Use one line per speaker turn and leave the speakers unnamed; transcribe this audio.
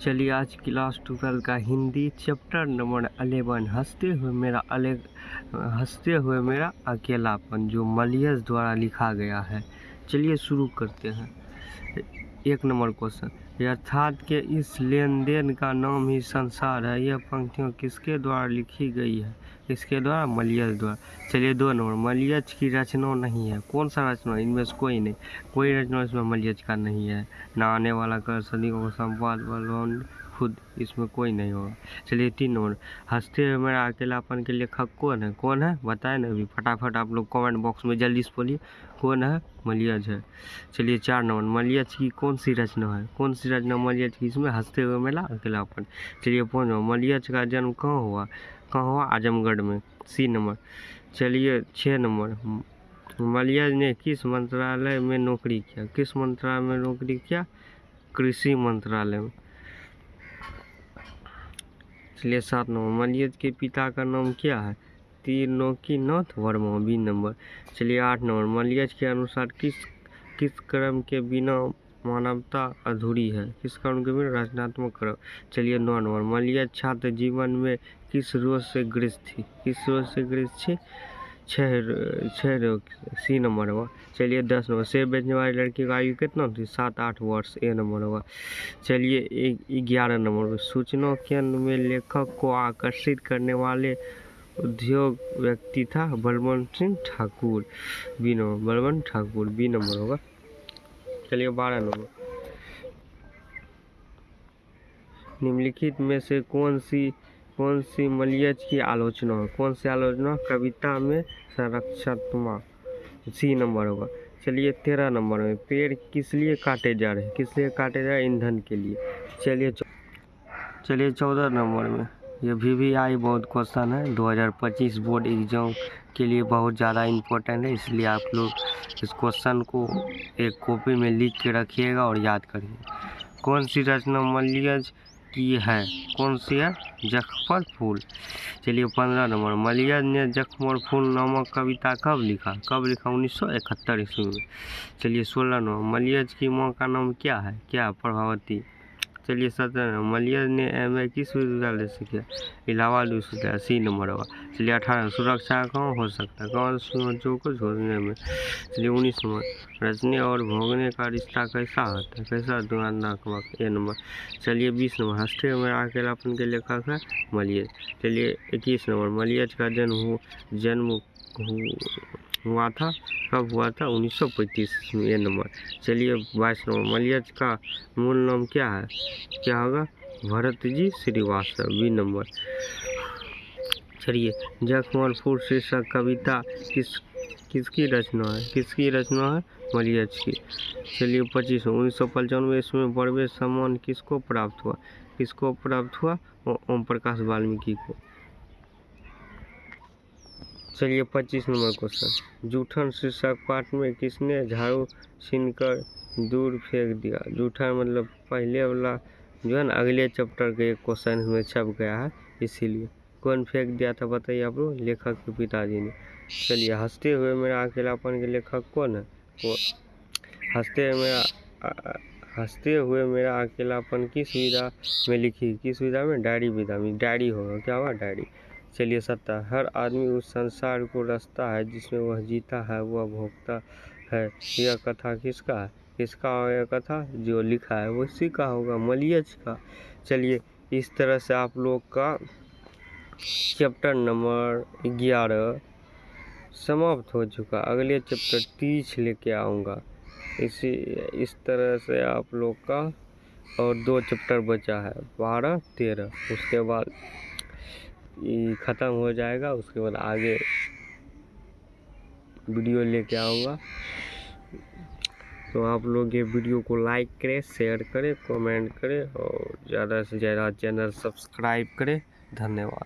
चलिए आज क्लास 12 का हिंदी चैप्टर नंबर 11 हंसते हुए मेरा अकेलापन, जो मलियस द्वारा लिखा गया है। चलिए शुरू करते हैं। 1 नंबर क्वेश्चन, यथार्थ के इस लेन देन का नाम ही संसार है। यह पंक्तियों किसके द्वारा लिखी गई है? किसके द्वारा? मलियस द्वारा। चलिए 2 नंबर, मलियस की रचना नहीं है। कौन सा रचना? इनमें से कोई नहीं, कोई रचना इसमें मलियस का नहीं है। ना आने वाला कर, सदियों का संवाद, बलवंत खुद, इसमें कोई नहीं होगा। चलिए 3 नंबर, हंसते हुए मेरा अकेलापन के लेखक कौन है? कौन है बताए ना अभी, फटाफट आप लोग कमेंट बॉक्स में जल्दी से बोलिए कौन है? मलियस है। चलिए 4 नंबर, मलियस की कौन सी रचना है? कौन सी रचना मलियस की? इसमें हंसते हुए मेरा अकेलापन। चलिए 5 नंबर, मलियस का जन्म कहाँ हुआ? कहाँ हुआ? आजमगढ़ में। C number. चलिए 6 नंबर, मलियस ने किस मंत्रालय में नौकरी किया? किस मंत्रालय में नौकरी किया? कृषि मंत्रालय में। चलिए 7 नंबर, मलियस के पिता का नाम क्या है? त्रिलोकीनाथ वर्मा। B number. चलिए 8 नंबर, मलियस के अनुसार किस कर्म के बिना मानवता अधूरी है? किस कर्म के बिना? रचनात्मक कर्म। चलिए 9 नंबर, मलियस छात्र जीवन में किस रोग से ग्रस्त थी? किस रोग से ग्रस्त थी? छह रोग। सी नंबर होगा। चलिए 10 नंबर, सेब बेचने वाली लड़की का आयु कितना थी? 7-8 वर्ष। ए नंबर होगा। चलिए 11 नंबर, सूचना केंद्र में लेखक को आकर्षित करने वाले उद्योग व्यक्ति था? Balwant Singh Thakur. B number, Balwant Thakur. B number होगा। चलिए 12 नंबर, निम्नलिखित में से कौन सी मलियस की आलोचना है? कौन सी आलोचना? कविता में संरक्षणात्मक। सी नंबर होगा। चलिए 13 नंबर में, पेड़ किस लिए काटे जा रहे हैं? किस लिए काटे जा रहे हैं? ईंधन के लिए। चलिए 14 नंबर में, ये भी आई बहुत क्वेश्चन है, 2025 बोर्ड एग्जाम के लिए बहुत ज़्यादा इम्पोर्टेंट है, इसलिए आप लोग इस क्वेश्चन को एक कॉपी में लिख के रखिएगा और याद करिए। कौन सी रचना मलियस की है? कौन सी है? जख्म पर फूल। चलिए 15 नंबर, मलियस ने जख्म और फूल नामक कविता कब लिखा? 1971 ईस्वी में। चलिए 16 नंबर, मलियस की माँ का नाम क्या है? क्या? प्रभावती। चलिए 17 नंबर, मलियस ने MA किस विश्वविद्यालय से किया? इलाहाबाद विश्वविद्यालय। सी नंबर होगा। चलिए 18, सुरक्षा कहाँ हो सकता है? कौन बच्चों को छोड़ने में। चलिए 19 नंबर, रचने और भोगने का रिश्ता कैसा होता है? कैसा? तुलनात्मक। ए नंबर। चलिए 20 नंबर, हंसते हुए मेरा अकेलापन के लेखक है मलियस। चलिए 21 नंबर, मलियस का जन्म हुआ था? कब हुआ था? 1935 में। ए नंबर। चलिए 22 नंबर, मलियस का मूल नाम क्या है? क्या होगा? भरत जी श्रीवास्तव। B number. चलिए जख्म और फूल शीर्षक कविता किसकी रचना है? किसकी रचना है? मलियस की। चलिए 25, 1995 इसमें बर्वे सम्मान किसको प्राप्त हुआ? किसको प्राप्त हुआ? ओम प्रकाश वाल्मीकि को। चलिए 25 नंबर क्वेश्चन, जूठन शीर्षक पाठ में किसने झाड़ू छीनकर दूर फेंक दिया? जूठन मतलब पहले वाला जो है ना, अगले चैप्टर के एक क्वेश्चन में छप गया है, इसीलिए। कौन फेंक दिया था बताइए आप लोग? लेखक के पिताजी ने। चलिए हंसते हुए मेरा अकेलापन के लेखक कौन है? वो हंसते हुए मेरा अकेलापन किस विधा में लिखी? किस विधा में? डायरी विधा में। डायरी होगा। क्या होगा? डायरी। चलिए 17, हर आदमी उस संसार को रचता है जिसमें वह जीता है, वह भोगता है। यह कथा किसका है? किसका होगा यह कथा? जो लिखा है वो इसी का होगा, मलियस का। चलिए इस तरह से आप लोग का चैप्टर नंबर 11 समाप्त हो चुका। अगले चैप्टर 30 लेके आऊँगा। इस तरह से आप लोग का और 2 चैप्टर बचा है, 12, 13। उसके बाद ये ख़त्म हो जाएगा। उसके बाद आगे वीडियो लेके आऊँगा। तो आप लोग ये वीडियो को लाइक करें, शेयर करें, कमेंट करें और ज़्यादा से ज़्यादा चैनल सब्सक्राइब करें। धन्यवाद।